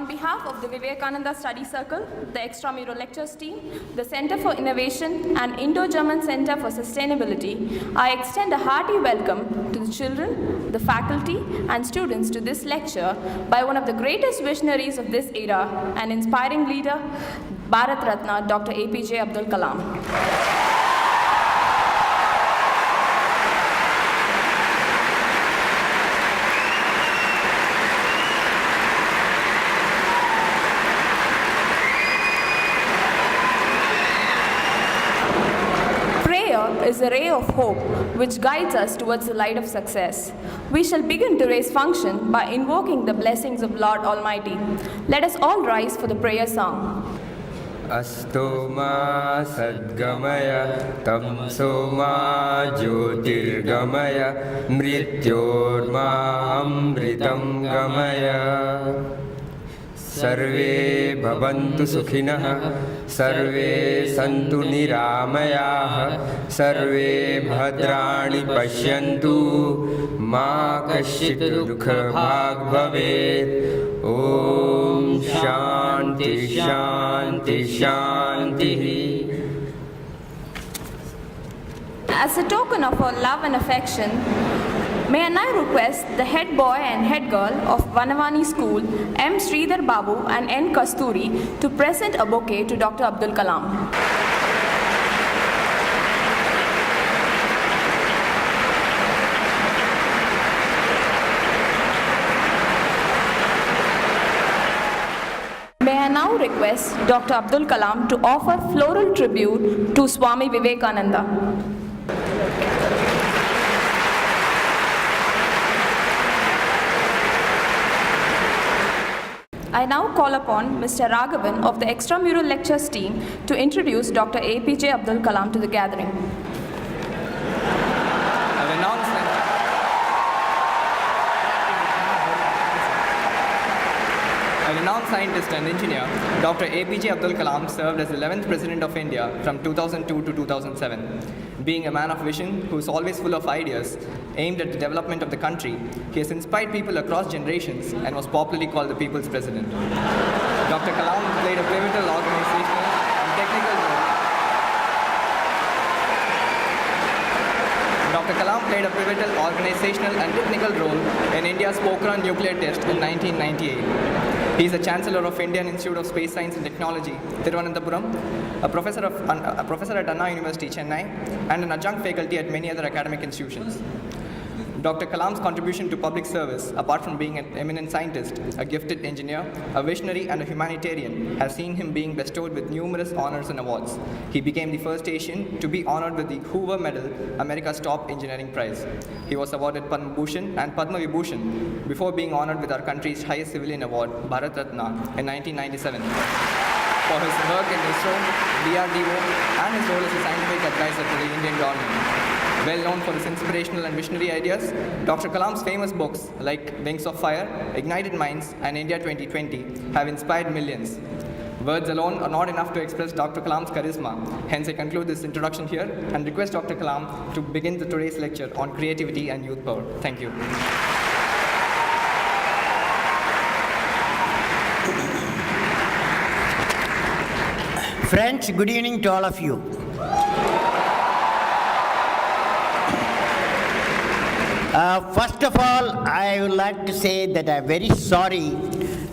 On behalf of the Vivekananda Study Circle, the Extramural Lectures team, the Center for Innovation and Indo-German Center for Sustainability, I extend a hearty welcome to the children, the faculty and students to this lecture by one of the greatest visionaries of this era, an inspiring leader, Bharat Ratna, Dr. APJ Abdul Kalam. Is a ray of hope which guides us towards the light of success. We shall begin today's function by invoking the blessings of Lord Almighty. Let us all rise for the prayer song. Astoma Sadgamaya Tamsoma Jyotirgamaya Mrityorma Amritam Gamaya Sarve bhavantu sukhinah, sarve santu niramayah, sarve bhadrani pashyantu, ma kashchit dukha bhag bhavet. Om Shanti Shanti Shanti. As a token of our love and affection, may I now request the head boy and head girl of Vanavani School, M. Sridhar Babu and N. Kasturi, to present a bouquet to Dr. Abdul Kalam. May I now request Dr. Abdul Kalam to offer floral tribute to Swami Vivekananda. I now call upon Mr. Raghavan of the Extramural Lectures team to introduce Dr. APJ Abdul Kalam to the gathering. A renowned scientist and engineer, Dr. APJ Abdul Kalam served as 11th President of India from 2002 to 2007. Being a man of vision who is always full of ideas aimed at the development of the country, he has inspired people across generations and was popularly called the People's President. Dr. Kalam played a pivotal organizational and technical role. Dr. Kalam played a pivotal organizational and technical role in India's Pokhran nuclear test in 1998. He is the Chancellor of Indian Institute of Space Science and Technology, Thiruvananthapuram, a professor at Anna University, Chennai, and an adjunct faculty at many other academic institutions. Dr. Kalam's contribution to public service, apart from being an eminent scientist, a gifted engineer, a visionary, and a humanitarian, has seen him being bestowed with numerous honors and awards. He became the first Asian to be honored with the Hoover Medal, America's top engineering prize. He was awarded Padma Bhushan and Padma Vibhushan before being honored with our country's highest civilian award, Bharat Ratna, in 1997. For his work in ISRO, DRDO, and his role as a scientific advisor to the Indian government. Well known for his inspirational and visionary ideas, Dr. Kalam's famous books like Wings of Fire, Ignited Minds, and India 2020 have inspired millions. Words alone are not enough to express Dr. Kalam's charisma. Hence, I conclude this introduction here and request Dr. Kalam to begin today's lecture on creativity and youth power. Thank you. Friends, good evening to all of you. First of all, I would like to say that I'm very sorry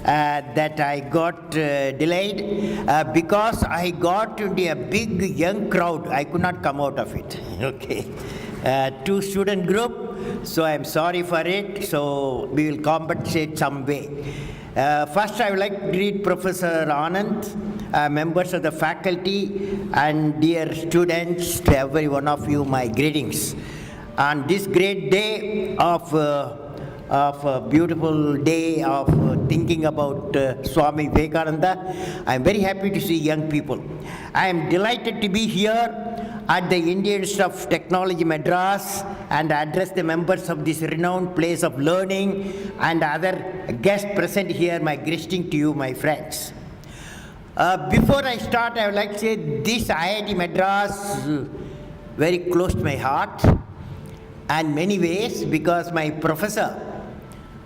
that I got delayed because I got into a big young crowd. I could not come out of it. Okay, two student group, so I'm sorry for it. So we will compensate some way. First, I would like to greet Professor Anand, members of the faculty, and dear students, to every one of you, my greetings. On this great day of a beautiful day of thinking about Swami Vivekananda, I am very happy to see young people. I am delighted to be here at the Indian Institute of Technology Madras and address the members of this renowned place of learning and other guests present here. My greeting to you, my friends. Before I start, I would like to say this IIT Madras very close to my heart. And many ways, because my professor,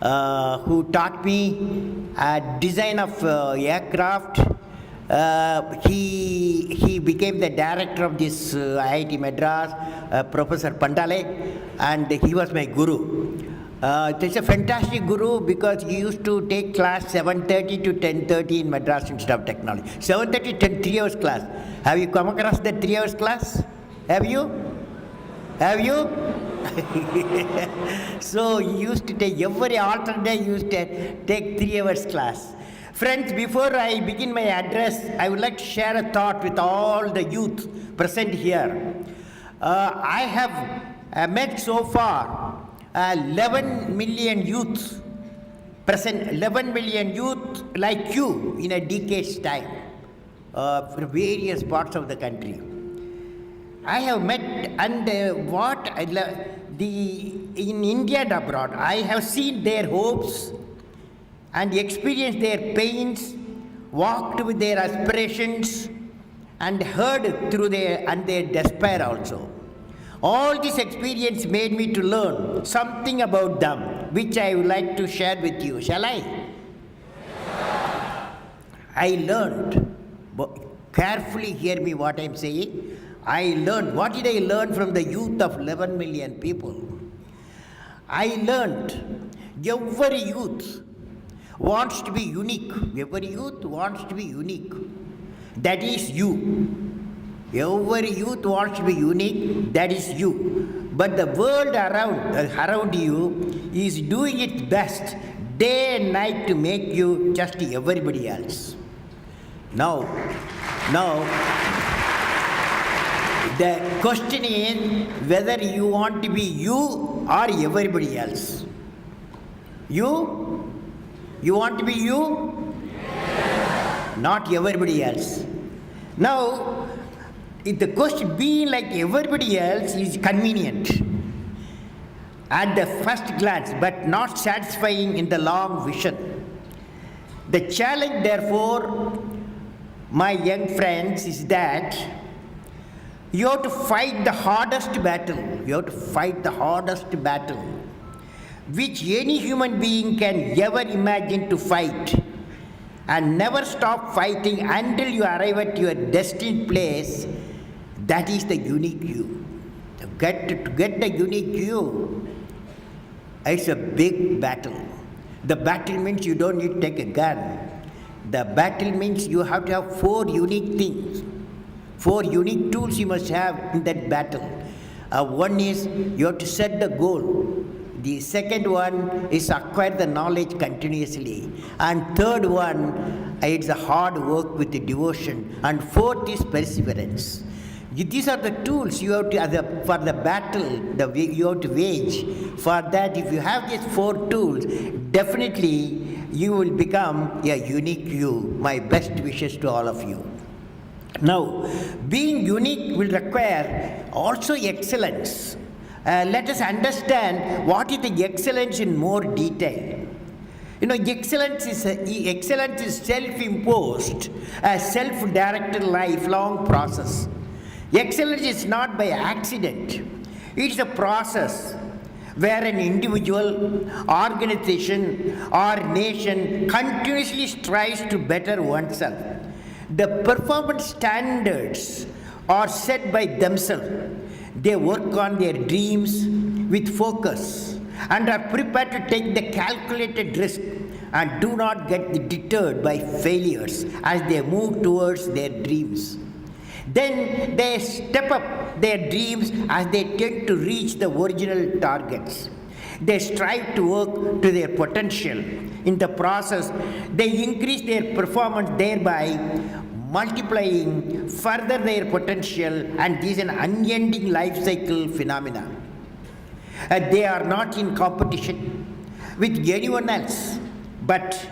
who taught me design of aircraft. He became the director of this IIT Madras, Professor Pandale, and he was my guru. It's a fantastic guru because he used to take class 7:30 to 10:30 in Madras Institute of Technology. 7:30 to 3 hours class. Have you come across that 3 hours class? Have you? Have you? So he used to take every alternate day. He used to take 3 hours class. Friends, before I begin my address, I would like to share a thought with all the youth present here. I have met so far 11 million youth present, 11 million youth like you in a decade's time from various parts of the country. I have met, and in India and abroad, I have seen their hopes and experienced their pains, walked with their aspirations, and heard through their despair also. All this experience made me to learn something about them, which I would like to share with you. Shall I? I learned, carefully hear me what I am saying. I learned, what did I learn from the youth of 11 million people? I learned every youth wants to be unique. Every youth wants to be unique. That is you. Every youth wants to be unique. That is you. But the world around you is doing its best day and night to make you just everybody else. Now, the question is whether you want to be you or everybody else. You want to be you? Not everybody else. Now, if the question being like everybody else is convenient at the first glance, but not satisfying in the long vision. The challenge, therefore, my young friends, is that you have to fight the hardest battle. You have to fight the hardest battle which any human being can ever imagine to fight, and never stop fighting until you arrive at your destined place. That is the unique you. To get the unique you, it's a big battle. The battle means you don't need to take a gun. The battle means you have to have 4 unique things. 4 unique tools you must have in that battle. One is you have to set the goal. The second one is acquire the knowledge continuously. And third one, it's a hard work with the devotion. And fourth is perseverance. These are the tools you have to, for the battle you have to wage. For that, if you have these 4 tools, definitely you will become a unique you. My best wishes to all of you. Now, being unique will require also excellence. Let us understand what is the excellence in more detail. You know, excellence is self-imposed, a self-directed lifelong process. Excellence is not by accident. It's a process where an individual, organization, or nation continuously strives to better oneself. The performance standards are set by themselves. They work on their dreams with focus and are prepared to take the calculated risk and do not get deterred by failures as they move towards their dreams. Then they step up their dreams as they tend to reach the original targets. They strive to work to their potential. In the process, they increase their performance, thereby multiplying further their potential, and this is an unending life cycle phenomena. They are not in competition with anyone else but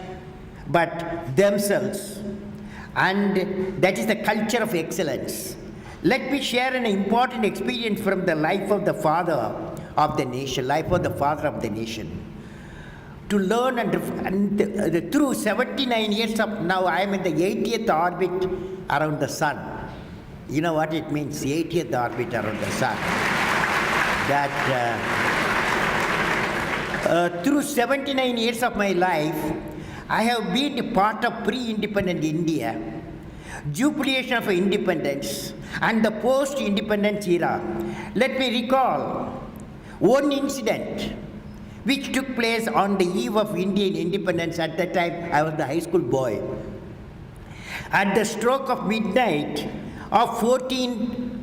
themselves, and that is the culture of excellence. Let me share an important experience from the life of the father of the nation, to learn and through 79 years of now, I am in the 80th orbit around the sun. You know what it means, 80th orbit around the sun. That Through 79 years of my life, I have been a part of pre-independent India, jubilation of independence, and the post-independence era. Let me recall one incident which took place on the eve of Indian independence. At that time, I was the high school boy. At the stroke of midnight of 15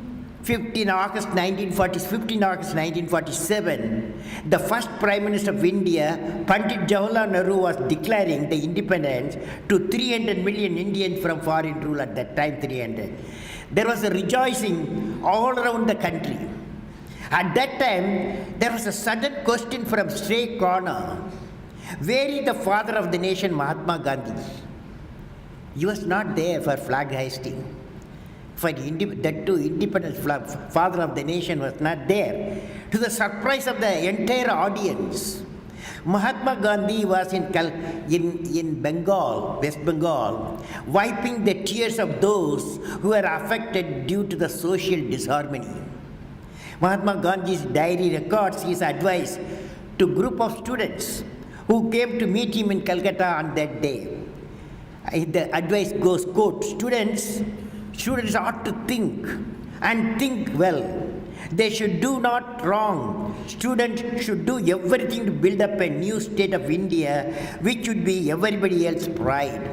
August 1947, the first Prime Minister of India, Pandit Jawaharlal Nehru, was declaring the independence to 300 million Indians from foreign rule at that time, 300. There was a rejoicing all around the country. At that time, there was a sudden question from stray corner. Where is the father of the nation, Mahatma Gandhi? He was not there for flag hoisting. That too, independence father of the nation was not there. To the surprise of the entire audience, Mahatma Gandhi was in Bengal, West Bengal, wiping the tears of those who were affected due to the social disharmony. Mahatma Gandhi's diary records his advice to a group of students who came to meet him in Calcutta on that day. The advice goes, quote, students ought to think and think well. They should do not wrong. Students should do everything to build up a new state of India, which would be everybody else's pride.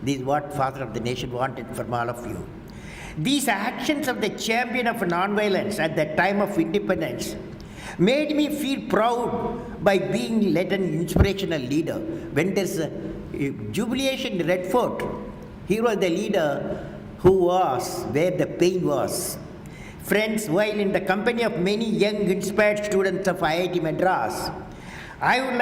This is what Father of the Nation wanted from all of you. These actions of the champion of nonviolence at the time of independence made me feel proud by being led an inspirational leader. When there's a jubilation in Red Fort, he was the leader who was where the pain was. Friends, while in the company of many young inspired students of IIT Madras, I have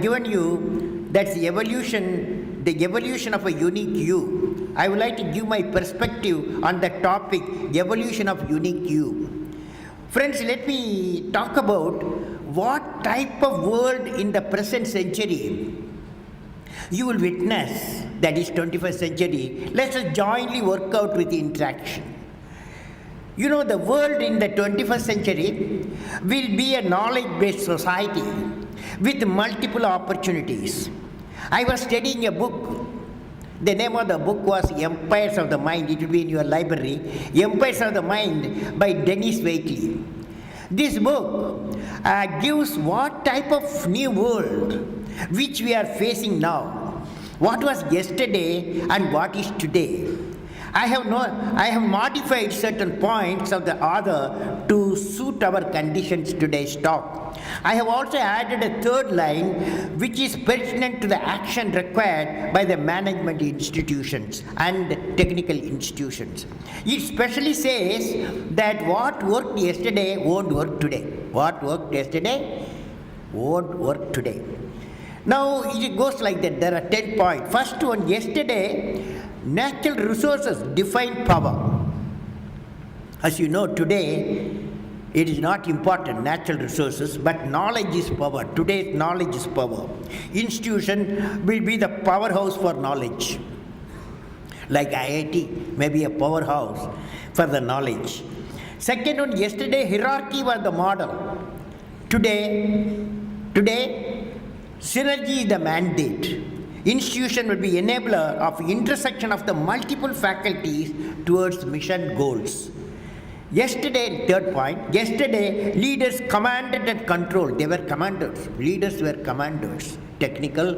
given you that's the evolution of a unique you. I would like to give my perspective on the topic, evolution of unique you. Friends, let me talk about what type of world in the present century you will witness, that is 21st century. Let us jointly work out with the interaction. You know, the world in the 21st century will be a knowledge-based society with multiple opportunities. I was studying a book. The name of the book was Empires of the Mind. It will be in your library. Empires of the Mind by Dennis Waitley. This book gives what type of new world which we are facing now. What was yesterday and what is today. I have modified certain points of the author to suit our conditions today's talk. I have also added a third line which is pertinent to the action required by the management institutions and technical institutions. It specially says that what worked yesterday won't work today. What worked yesterday won't work today. Now it goes like that. There are 10 points. First one, yesterday, natural resources define power. As you know, today, it is not important, natural resources, but knowledge is power. Today's knowledge is power. Institution will be the powerhouse for knowledge. Like IIT may be a powerhouse for the knowledge. Second one, yesterday, hierarchy was the model. Today, synergy is the mandate. Institution will be enabler of intersection of the multiple faculties towards mission goals. Yesterday, third point, yesterday leaders commanded and controlled. They were commanders. Leaders were commanders, technical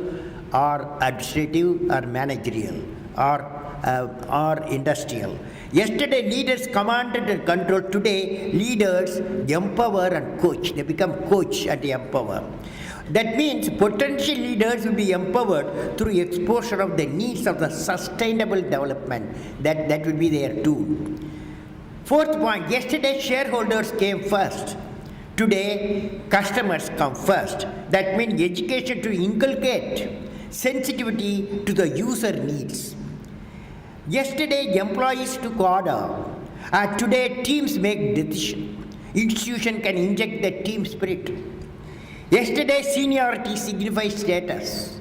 or administrative or managerial or industrial. Yesterday leaders commanded and controlled. Today leaders empower and coach. They become coach and empower. That means potential leaders will be empowered through exposure of the needs of the sustainable development. That will be their tool. Fourth point, yesterday shareholders came first. Today customers come first. That means education to inculcate sensitivity to the user needs. Yesterday employees took order. Today teams make decisions. Institution can inject the team spirit. Yesterday, seniority signifies status.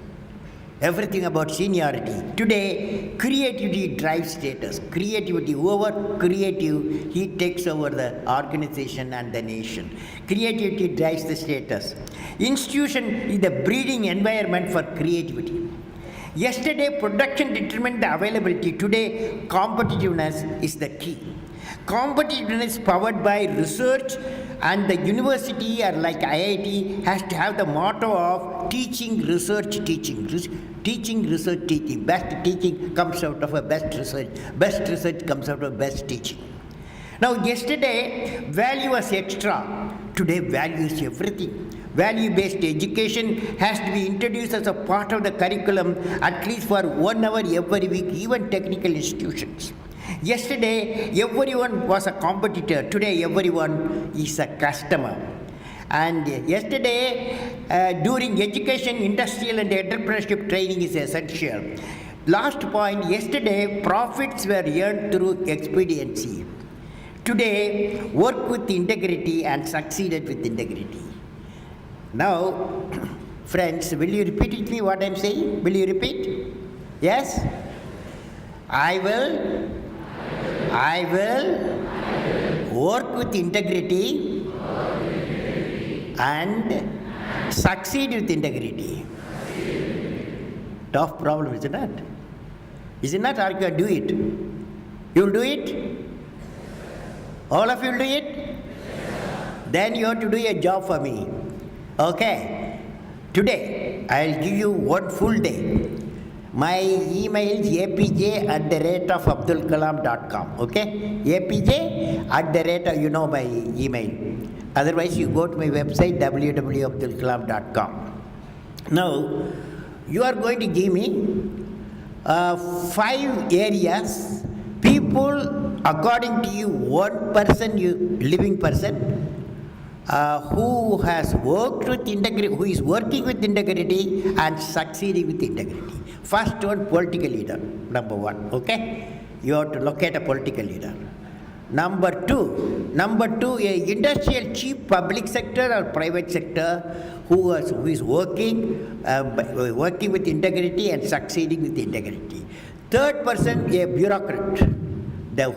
everything about seniority. Today, creativity drives status. Creativity, whoever creative, he takes over the organization and the nation. Creativity drives the status. Institution is the breeding environment for creativity. Yesterday, production determined the availability. Today, competitiveness is the key. Competitiveness powered by research, and the university or like IIT has to have the motto of teaching, research, teaching. Teaching, research, teaching. Best teaching comes out of a best research. Best research comes out of best teaching. Now, yesterday, value was extra. Today, value is everything. Value-based education has to be introduced as a part of the curriculum at least for 1 hour every week, even technical institutions. Yesterday, everyone was a competitor. Today, everyone is a customer. And yesterday, during education, industrial and entrepreneurship training is essential. Last point, yesterday, profits were earned through expediency. Today, work with integrity and succeeded with integrity. Now, friends, will you repeat with me what I am saying? Will you repeat? Yes? I will work with integrity and succeed with integrity. Tough problem, isn't it? Is it not? Or you can do it? You will do it? All of you will do it? Then you have to do a job for me. Okay? Today, I will give you 1 full day. My email is apj@abdulkalam.com. Okay? apj@, you know my email. Otherwise, you go to my website www.abdulkalam.com. Now, you are going to give me 5 areas. People, according to you, 1 person, living person, who has worked with integrity, who is working with integrity and succeeding with integrity. First one, political leader, number 1, okay? You have to locate a political leader. Number two, a industrial chief, public sector or private sector who is working with integrity and succeeding with integrity. Third person, a bureaucrat.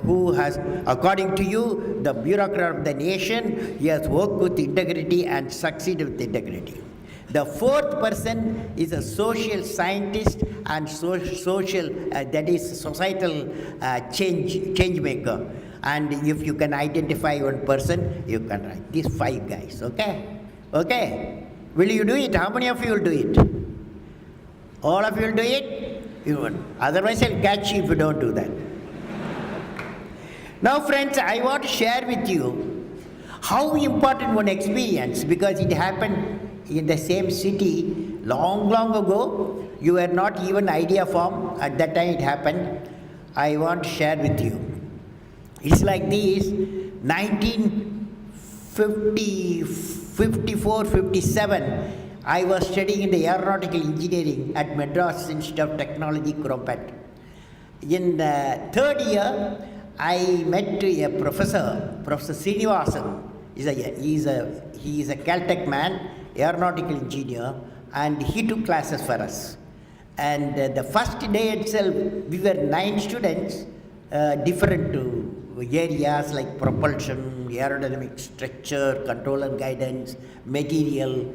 Who has, according to you, the bureaucrat of the nation, he has worked with integrity and succeeded with integrity. The fourth person is a social scientist and social, that is societal change maker. And if you can identify 1 person, you can write these 5 guys, okay? Okay? Will you do it? How many of you will do it? All of you will do it? You won't. Otherwise, I'll catch you if you don't do that. Now, friends, I want to share with you how important one experience, because it happened in the same city long ago. You were not even idea formed at that time it happened. I want to share with you. It's like this: 1954-57, I was studying in the aeronautical engineering at Madras Institute of Technology, Cropet. In the 3rd year, I met a professor, Professor Srinivasan. He is a Caltech man, aeronautical engineer, and he took classes for us. And the first day itself, we were 9 students, different areas like propulsion, aerodynamic structure, control and guidance, material,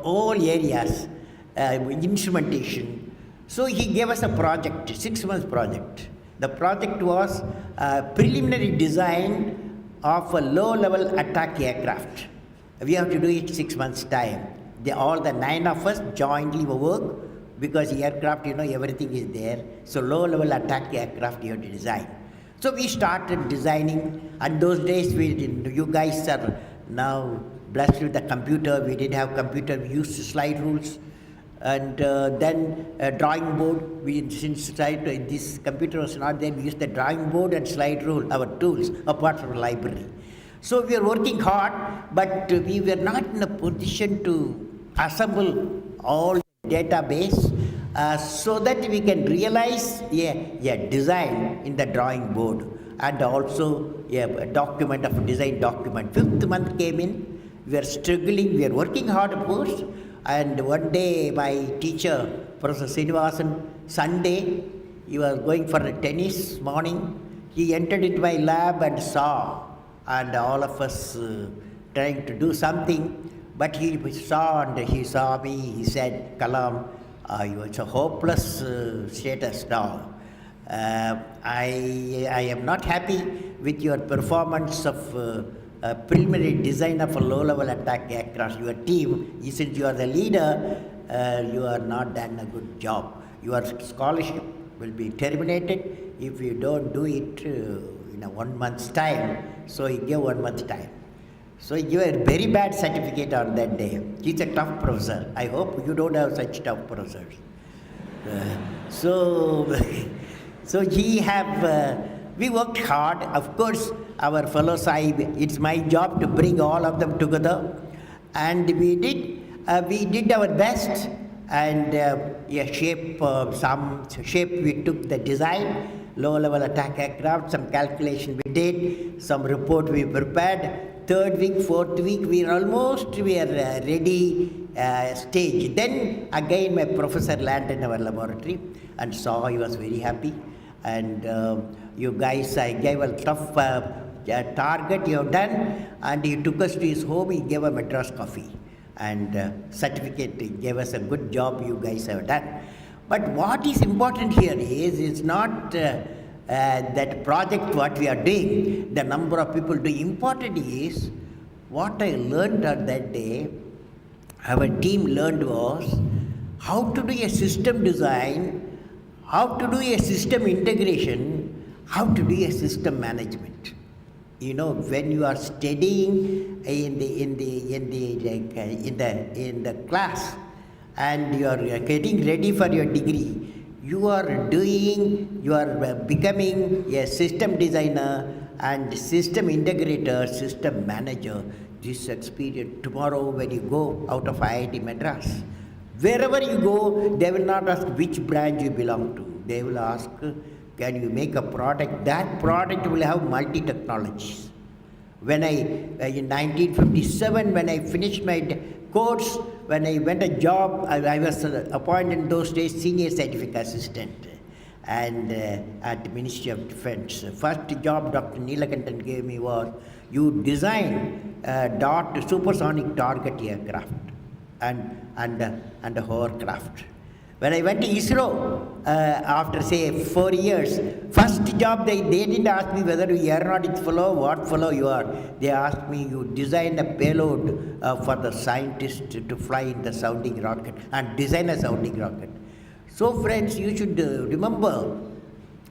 all areas, instrumentation. So he gave us a project, 6-month project. The project was a preliminary design of a low-level attack aircraft. We have to do it 6 months' time. All the 9 of us jointly work, because aircraft, everything is there. So low-level attack aircraft you have to design. So we started designing. And those days, you guys are now blessed with the computer. We didn't have computer. We used slide rules. And then a drawing board. Since this computer was not there, we used the drawing board and slide rule, our tools, apart from the library. So we were working hard, but we were not in a position to assemble all the database so that we can realize a design in the drawing board, and also a document of a design document. 5th month came in, we were struggling, we were working hard of course. And one day my teacher Professor Srinivasan, Sunday, he was going for a tennis morning. He entered into my lab and saw, and all of us trying to do something. But he saw and he saw me. He said, Kalam, it's a hopeless status now. I am not happy with your performance of preliminary design of a low-level attack aircraft. Your team, since you are the leader, you are not done a good job. Your scholarship will be terminated if you don't do it in a 1 month's time. So he gave 1 month time. So he gave a very bad certificate on that day. He's a tough professor. I hope you don't have such tough professors. So we worked hard. Of course, our fellow Sahib, it's my job to bring all of them together. And we did our best. And some shape we took the design, low-level attack aircraft, some calculation we did, some report we prepared. Third week, fourth week, we are ready stage. Then again my professor landed in our laboratory and saw, he was very happy. And you guys, I gave a tough target you have done, and he took us to his home, he gave a Madras coffee. And certificate, he gave us a good job you guys have done. But what is important here is, it's not that project what we are doing, the number of people doing. Important is, what I learned on that day, our team learned was, how to do a system design, how to do a system integration, how to do a system management. You know, when you are studying in the class and you are getting ready for your degree, you are becoming a system designer and system integrator, system manager. This experience tomorrow when you go out of IIT Madras, wherever you go, they will not ask which branch you belong to. They will ask, can you make a product? That product will have multi-technologies. In 1957, when I finished my course, when I went a job, I was appointed in those days senior scientific assistant and at the Ministry of Defense. First job Dr. Neelakantan gave me was, you design supersonic target aircraft and a hovercraft. When I went to ISRO, after say 4 years, first job they didn't ask me whether you are aeronautics fellow, what fellow you are. They asked me, you design a payload for the scientist to fly in the sounding rocket and design a sounding rocket. So friends, you should remember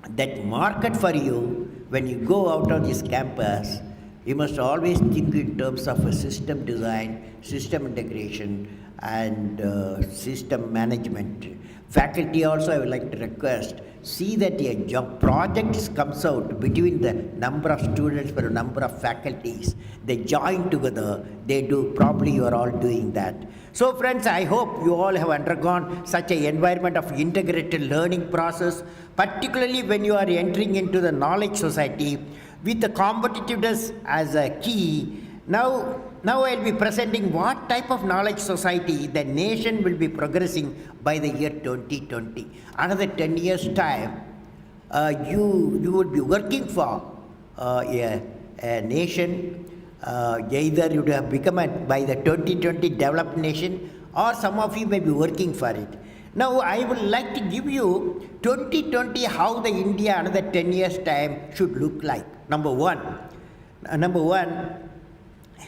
that market for you, when you go out of this campus, you must always think in terms of a system design, system integration, and system management. Faculty also, I would like to request, see that a job project comes out between the number of students per number of faculties. They join together, they do, probably you are all doing that. So friends, I hope you all have undergone such an environment of integrated learning process, particularly when you are entering into the knowledge society with the competitiveness as a key. Now I'll be presenting what type of knowledge society the nation will be progressing by the year 2020. Another 10 years' time, you will be working for a nation. Either you would have become by the 2020 developed nation, or some of you may be working for it. Now I would like to give you 2020 how the India another 10 years' time should look like. Number one,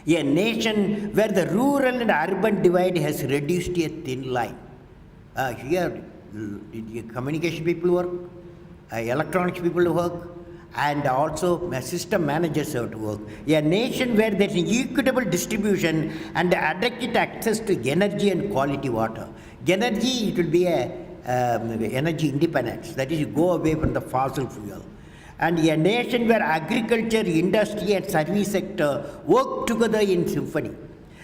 a nation where the rural and urban divide has reduced to a thin line. Here, communication people work, electronics people work, and also system managers have to work. A nation where there is an equitable distribution and adequate access to energy and quality water. Energy, it will be energy independence, that is, you go away from the fossil fuel. And a nation where agriculture, industry and service sector work together in symphony.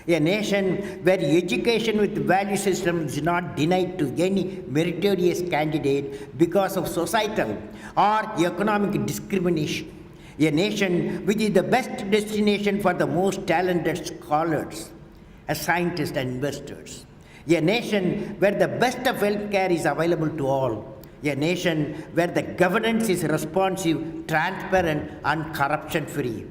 A nation where education with value system is not denied to any meritorious candidate because of societal or economic discrimination. A nation which is the best destination for the most talented scholars, scientists and investors. A nation where the best of healthcare is available to all. A nation where the governance is responsive, transparent, and corruption free.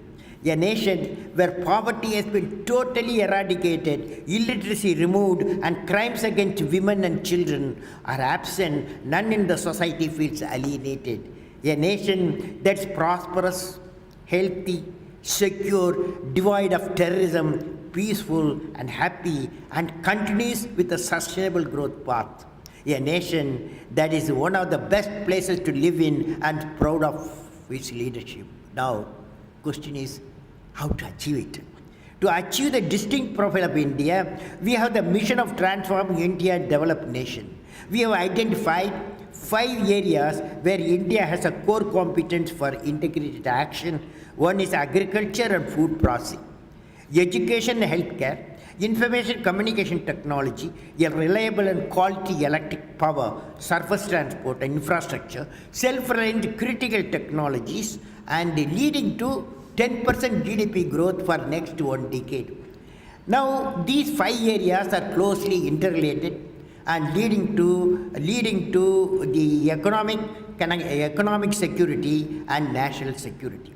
A nation where poverty has been totally eradicated, illiteracy removed, and crimes against women and children are absent, none in the society feels alienated. A nation that's prosperous, healthy, secure, devoid of terrorism, peaceful and happy, and continues with a sustainable growth path. A nation that is one of the best places to live in and proud of its leadership. Now, question is how to achieve it. To achieve the distinct profile of India, we have the mission of transforming India into a developed nation. We have identified 5 areas where India has a core competence for integrated action. One is agriculture and food processing, education and healthcare, information communication technology, a reliable and quality electric power, surface transport and infrastructure, self-reliant critical technologies, and leading to 10% GDP growth for next 1 decade. Now, these 5 areas are closely interrelated and leading to the economic security and national security.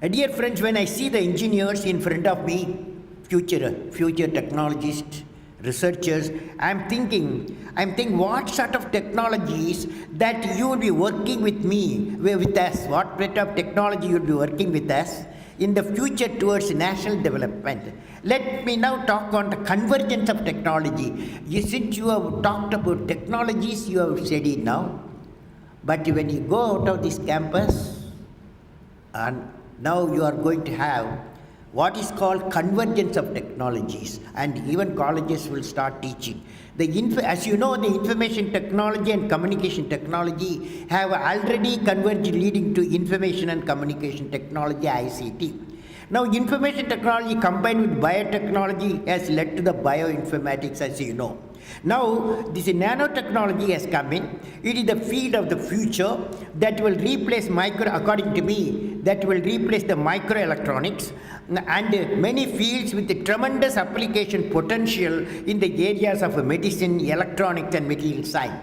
Dear friends, when I see the engineers in front of me, future technologists, researchers, I'm thinking what sort of technologies that you will be working with us, what sort of technology you will be working with us in the future towards national development. Let me now talk on the convergence of technology. Since you have talked about technologies, you have studied now, but when you go out of this campus, and now you are going to have what is called convergence of technologies, and even colleges will start teaching. As you know, the information technology and communication technology have already converged, leading to information and communication technology, ICT. Now, information technology combined with biotechnology has led to the bioinformatics, as you know. Now, this nanotechnology has come in. It is the field of the future that will replace according to me, that will replace the microelectronics and many fields with a tremendous application potential in the areas of medicine, electronics, and material science.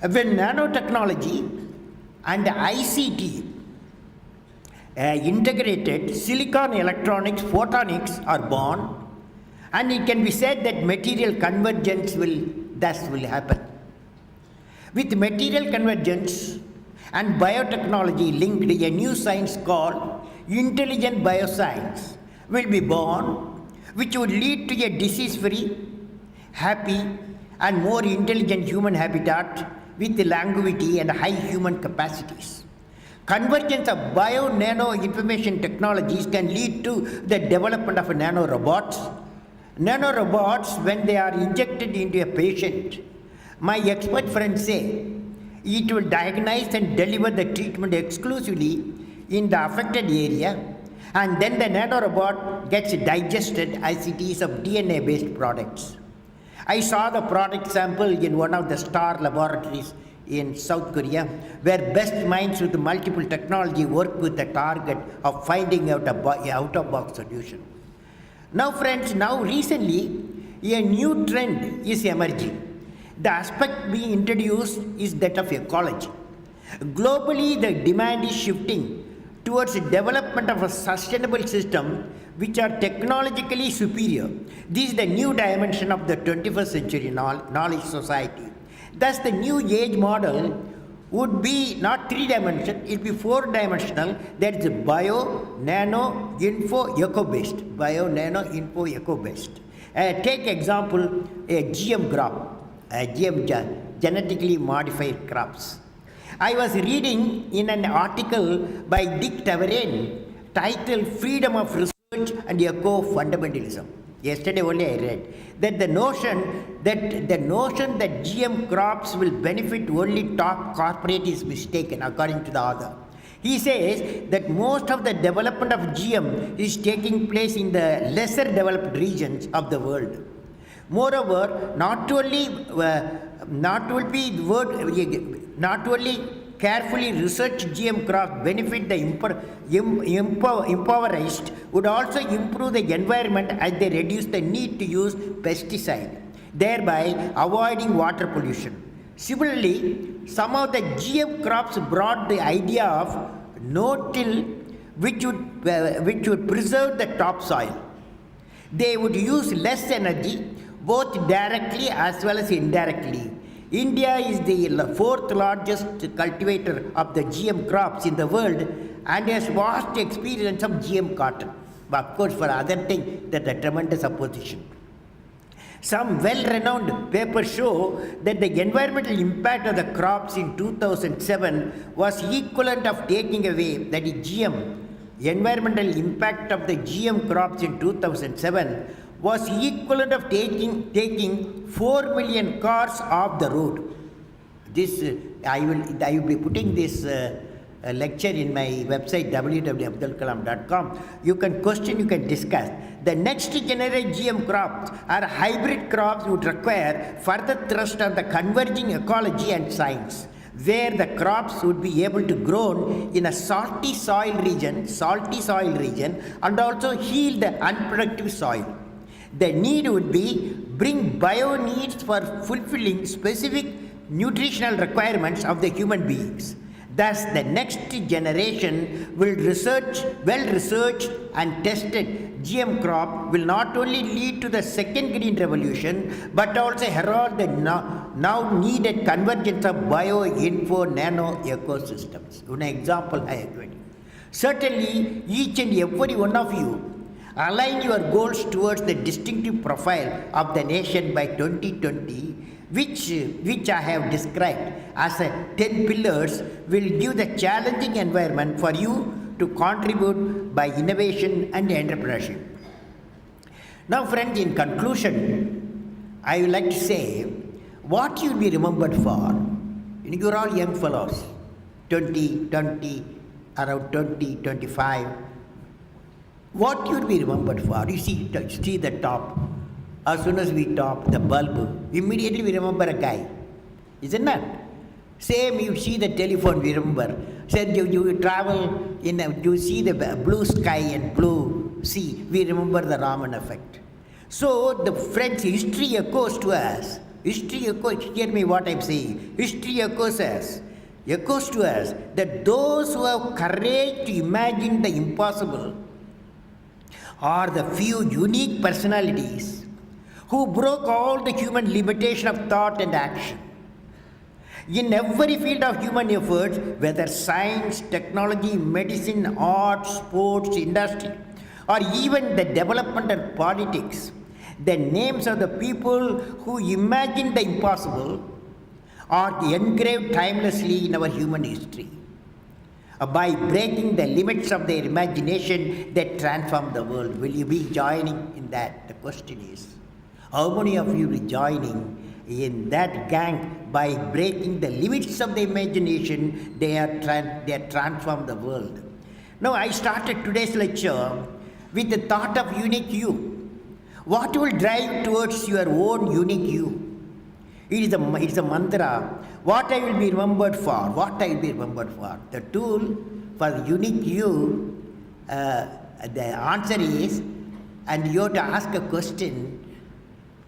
When nanotechnology and ICT integrated, silicon electronics, photonics are born, and it can be said that material convergence will happen. With material convergence and biotechnology linked, a new science called intelligent bioscience will be born, which would lead to a disease-free, happy, and more intelligent human habitat with longevity and high human capacities. Convergence of bio-nano information technologies can lead to the development of nanorobots. Nanorobots, when they are injected into a patient, my expert friends say it will diagnose and deliver the treatment exclusively in the affected area, and then the nanorobot gets digested as it is of DNA-based products. I saw the product sample in one of the star laboratories in South Korea, where best minds with multiple technology work with the target of finding out a out-of-box solution. Now friends, recently a new trend is emerging. The aspect being introduced is that of ecology. Globally, the demand is shifting towards the development of a sustainable system which are technologically superior. This is the new dimension of the 21st century knowledge society. Thus, the new age model would be not 3-dimensional, it will be 4-dimensional, that is bio, nano, info, eco-based. Bio, nano, info, eco-based. Take example, a GM crop, genetically modified crops. I was reading in an article by Dick Tavarin titled Freedom of Research and Eco-Fundamentalism. Yesterday only I read that the notion that GM crops will benefit only top corporate is mistaken, according to the author. He says that most of the development of GM is taking place in the lesser developed regions of the world. Moreover, not only carefully researched GM crops benefit the impoverished would also improve the environment as they reduce the need to use pesticide, thereby avoiding water pollution. Similarly, some of the GM crops brought the idea of no-till, which would preserve the topsoil. They would use less energy, both directly as well as indirectly. India is the fourth largest cultivator of the GM crops in the world and has vast experience of GM cotton. But of course, for other things, that's a tremendous opposition. Some well-renowned papers show that the environmental impact of the crops in 2007 was equivalent of taking away, that is GM. The environmental impact of the GM crops in 2007 was equivalent of taking 4 million cars off the road. This I will be putting this lecture in my website www.abdulkalam.com. You can question, you can discuss. The next generation GM crops or hybrid crops would require further thrust on the converging ecology and science, where the crops would be able to grow in a salty soil region and also heal the unproductive soil. The need would be bring bio needs for fulfilling specific nutritional requirements of the human beings. Thus, the next generation well-researched and tested GM crop will not only lead to the second green revolution, but also herald the now needed convergence of bio-info nano ecosystems. One example I have given you. Certainly, each and every one of you align your goals towards the distinctive profile of the nation by 2020, which I have described as 10 pillars, will give the challenging environment for you to contribute by innovation and entrepreneurship. Now friends, in conclusion, I would like to say what you will be remembered for. You are all young fellows, 20, around 20, 25. What you will be remembered for? You see the top. As soon as we top the bulb, immediately we remember a guy. Isn't that? Same, you see the telephone, we remember. Said you travel you see the blue sky and blue sea, we remember the Raman effect. So the French history echoes to us. History echoes, hear me what I'm saying. History echoes to us that those who have courage to imagine the impossible are the few unique personalities who broke all the human limitation of thought and action. In every field of human efforts, whether science, technology, medicine, art, sports, industry, or even the development and politics, the names of the people who imagined the impossible are engraved timelessly in our human history. By breaking the limits of their imagination, they transform the world. Will you be joining in that? The question is, how many of you will be joining in that gang by breaking the limits of the imagination? They are transform the world. Now, I started today's lecture with the thought of unique you. What will drive towards your own unique you? It is a mantra. What I will be remembered for? What I will be remembered for? The tool for the unique you, the answer is, and you have to ask a question,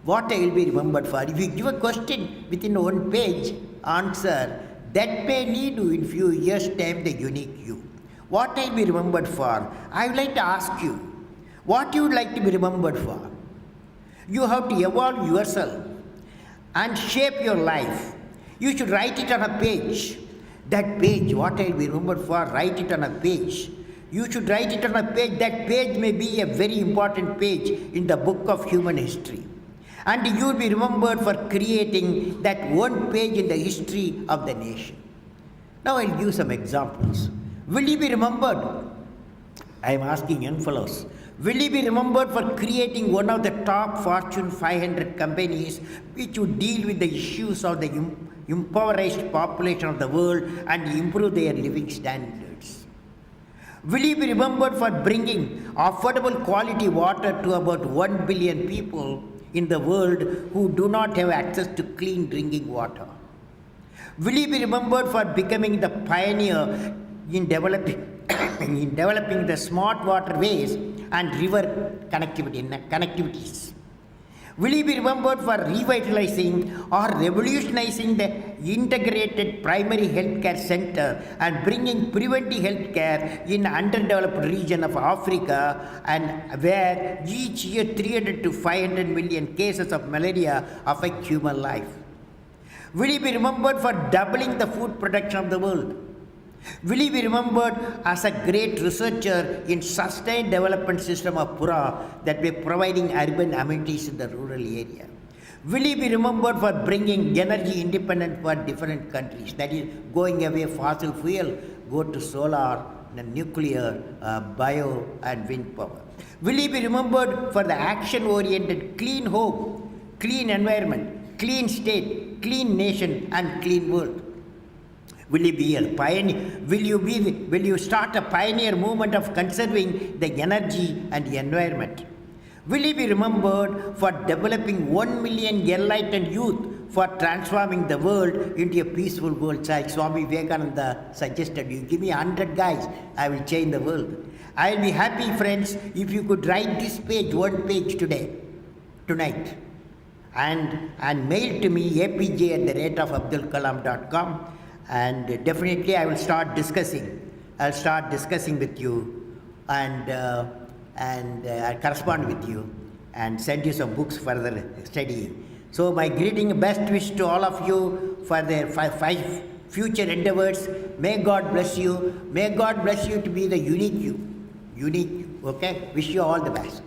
what I will be remembered for? If you give a question within one page answer, that may lead to in few years' time the unique you. What I will be remembered for? I would like to ask you, what you would like to be remembered for? You have to evolve yourself and shape your life. You should write it on a page. That page, what I will be remembered for, write it on a page. You should write it on a page. That page may be a very important page in the book of human history. And you will be remembered for creating that one page in the history of the nation. Now I'll give some examples. Will you be remembered? I am asking young fellows. Will you be remembered for creating one of the top Fortune 500 companies which would deal with the issues of the impoverished population of the world and improve their living standards? Will you be remembered for bringing affordable quality water to about 1 billion people in the world who do not have access to clean drinking water? Will he be remembered for becoming the pioneer in developing, in developing the smart waterways and river connectivities? Will he be remembered for revitalizing or revolutionizing the integrated primary healthcare center and bringing preventive healthcare in underdeveloped region of Africa, and where each year 300 to 500 million cases of malaria affect human life? Will he be remembered for doubling the food production of the world? Will he be remembered as a great researcher in sustained development system of Pura that were providing urban amenities in the rural area? Will he be remembered for bringing energy independence for different countries, that is going away fossil fuel, go to solar, nuclear, bio and wind power? Will he be remembered for the action-oriented clean home, clean environment, clean state, clean nation and clean world? Will you be a pioneer? Will you start a pioneer movement of conserving the energy and the environment? Will you be remembered for developing 1 million enlightened youth for transforming the world into a peaceful world? Like Swami Vivekananda suggested, you give me 100 guys, I will change the world. I will be happy, friends, if you could write this page, one page tonight, and mail to me apj@abdulkalam.com. And definitely I will start discussing. I'll start discussing with you and I'll correspond with you and send you some books for the studying. So my greeting, best wish to all of you for their five future endeavors. May God bless you. May God bless you to be the unique you. Unique you, okay? Wish you all the best.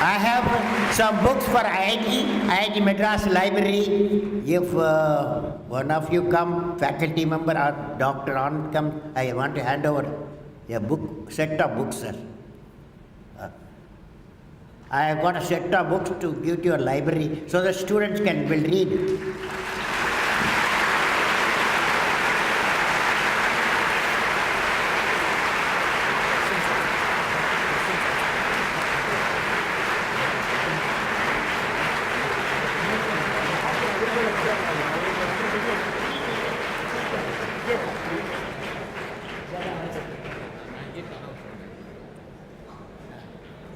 I have some books for IIT Madras library. If one of you come, faculty member or Dr. Anand come, I want to hand over a book, set of books, sir. I have got a set of books to give to your library so the students will read.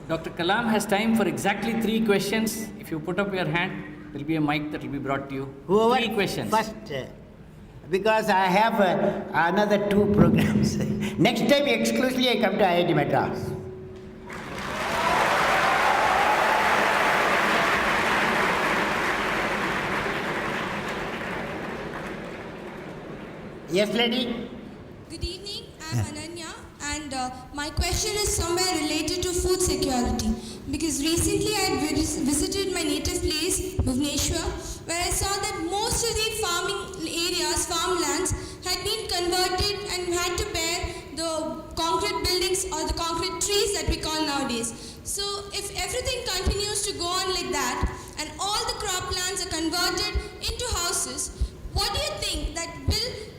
Dr. Kalam has time for exactly 3 questions. If you put up your hand, there will be a mic that will be brought to you. Whoever 3 questions. First, because I have another 2 programs. Next time exclusively I come to IIT Madras. Yes, lady? Good evening, I'm Ananya, and my question is somewhere related to food security. Because recently I had visited my native place, Bhubaneswar, where I saw that most of the farming areas, farmlands, had been converted and had to bear the concrete buildings or the concrete trees that we call nowadays. So if everything continues to go on like that, and all the croplands are converted into houses, what do you think that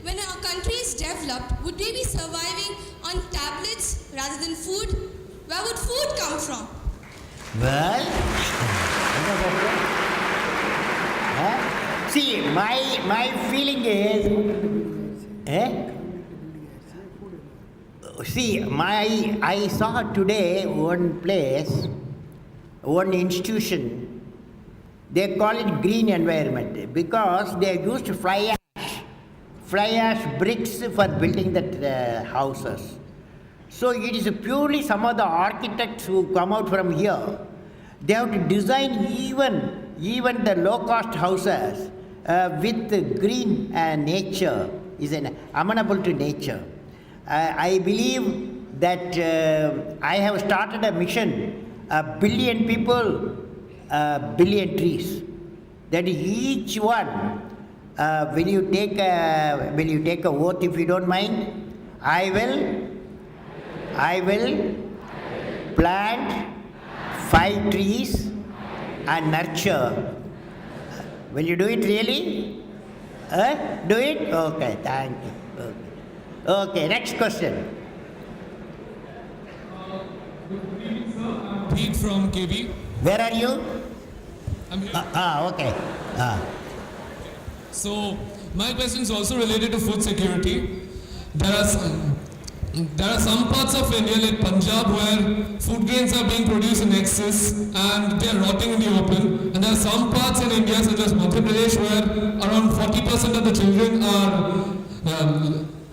when our country is developed, would we be surviving on tablets rather than food? Where would food come from? Well, see, my feeling is, I saw today one place, one institution, they call it green environment because they used fly ash bricks for building the houses. So it is purely some of the architects who come out from here. They have to design even the low-cost houses with green nature, is an amenable to nature. I believe that I have started a mission, 1 billion people, 1 billion trees. That each one, will you take a oath if you don't mind? I will plant 5 trees and nurture. Will you do it really? Do it? Okay, thank you. Okay, next question. Good evening, sir. I'm Tawheed from KB. Where are you? I'm here. Okay. So my question is also related to food security. There are some parts of India like Punjab where food grains are being produced in excess and they are rotting in the open. And there are some parts in India such as Madhya Pradesh where around 40% of the children are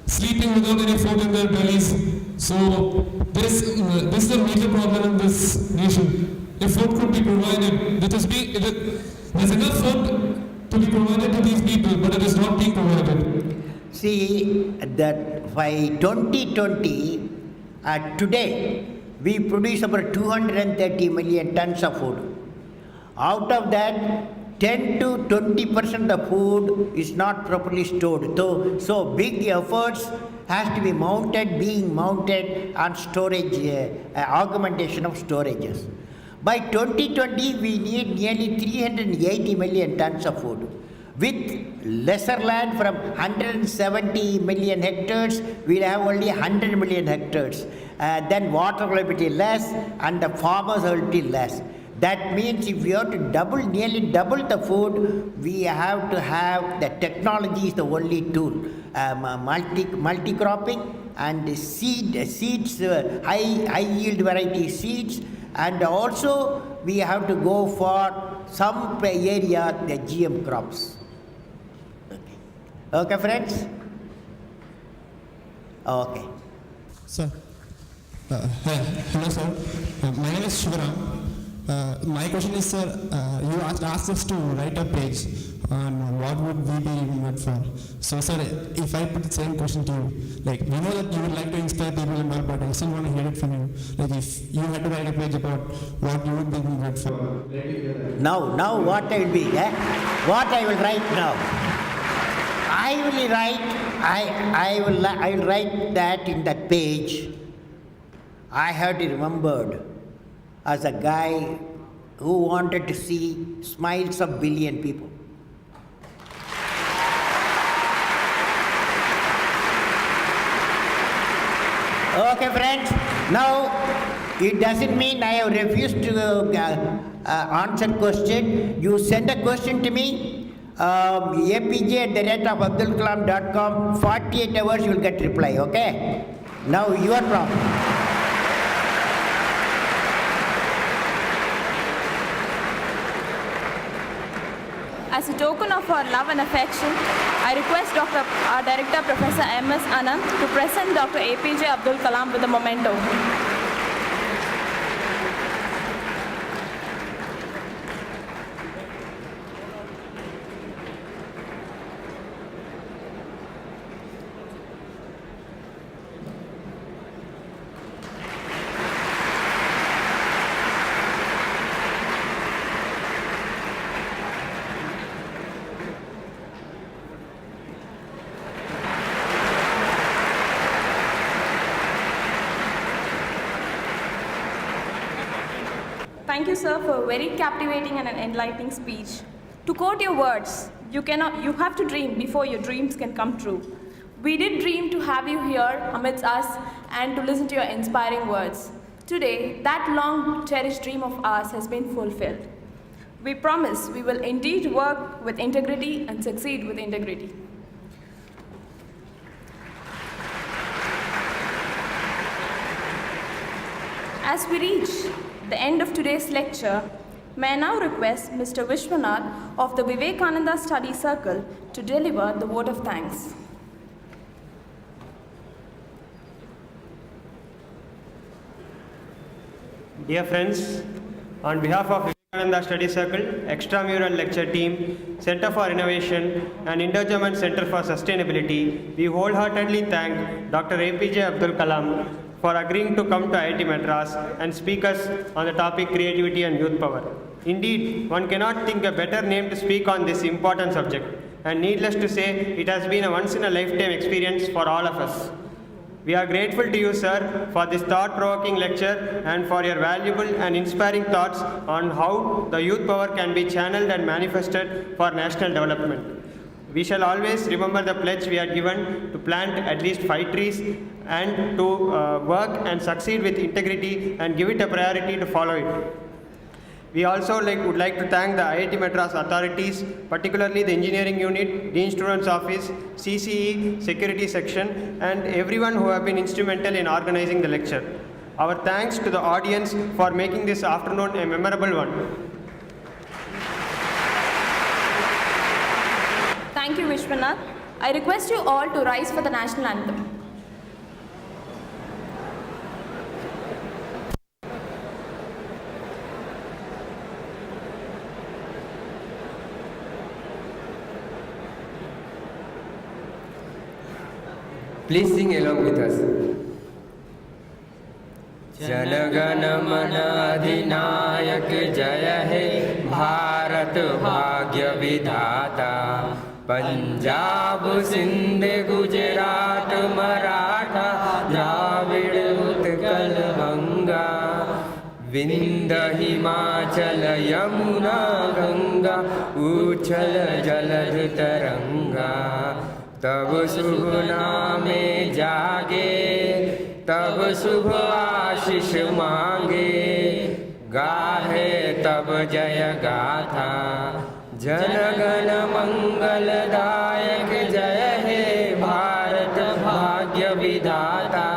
sleeping without any food in their bellies. So this is a major problem in this nation. If food could be provided, there's enough food to be provided to these people, but it is not being provided. See, that by 2020, today, we produce about 230 million tons of food. Out of that, 10 to 20% of food is not properly stored. So big efforts has to be being mounted on storage, augmentation of storages. By 2020, we need nearly 380 million tons of food. With lesser land from 170 million hectares, we'll have only 100 million hectares. Then water will be less and the farmers will be less. That means if we have to nearly double the food, we have to have the technology is the only tool. Multi-cropping and seeds, high yield variety seeds, and also we have to go for some area the GM crops. Okay, friends? Okay. Sir. Hello, sir. My name is Shivaram. My question is, sir, you asked us to write a page on what would we be good for. So, sir, if I put the same question to you, like, we know that you would like to inspire people and all, but I still want to hear it from you. Like, if you had to write a page about what you would be good for. Now what I will be, what I will write now. I will write that in that page. I have to remembered as a guy who wanted to see smiles of billion people. Okay, friends. Now, it doesn't mean I have refused to answer question. You send a question to me, APJ@abdulkalam.com. 48 hours you will get reply. Okay. Now your problem. As a token of our love and affection, I request our Director Professor M.S. Anand to present Dr. APJ Abdul Kalam with a memento. Thank you, sir, for a very captivating and an enlightening speech. To quote your words, you have to dream before your dreams can come true. We did dream to have you here amidst us and to listen to your inspiring words. Today, that long cherished dream of ours has been fulfilled. We promise we will indeed work with integrity and succeed with integrity. As we reach the end of today's lecture, may I now request Mr. Vishwanath of the Vivekananda Study Circle to deliver the vote of thanks. Dear friends, on behalf of Vivekananda Study Circle, Extramural Lecture Team, Center for Innovation and Indo-German Center for Sustainability, we wholeheartedly thank Dr. APJ Abdul Kalam for agreeing to come to IIT Madras and speak us on the topic creativity and youth power. Indeed, one cannot think a better name to speak on this important subject, and needless to say, it has been a once-in-a-lifetime experience for all of us. We are grateful to you, sir, for this thought-provoking lecture and for your valuable and inspiring thoughts on how the youth power can be channeled and manifested for national development. We shall always remember the pledge we had given to plant at least 5 trees and to work and succeed with integrity and give it a priority to follow it. We also would like to thank the IIT Madras authorities, particularly the engineering unit, Dean Students Office, CCE, Security Section, and everyone who have been instrumental in organizing the lecture. Our thanks to the audience for making this afternoon a memorable one. Thank you, Vishwanath. I request you all to rise for the national anthem. Please sing along with us. जनगण मन अधिनायक जय हे भारत भाग्य विधाता पंजाब सिंध गुजरात मराठा द्राविड़ उत्कल गंगा विंध्य हिमाचल यमुना गंगा उच्छल जलध तरंगा तब शुभ नामे जागे तब शुभ आशीष मांगे गाहे तब जय गाथा जनगण मंगलदायक जय हे भारत भाग्य विधाता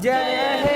जय हे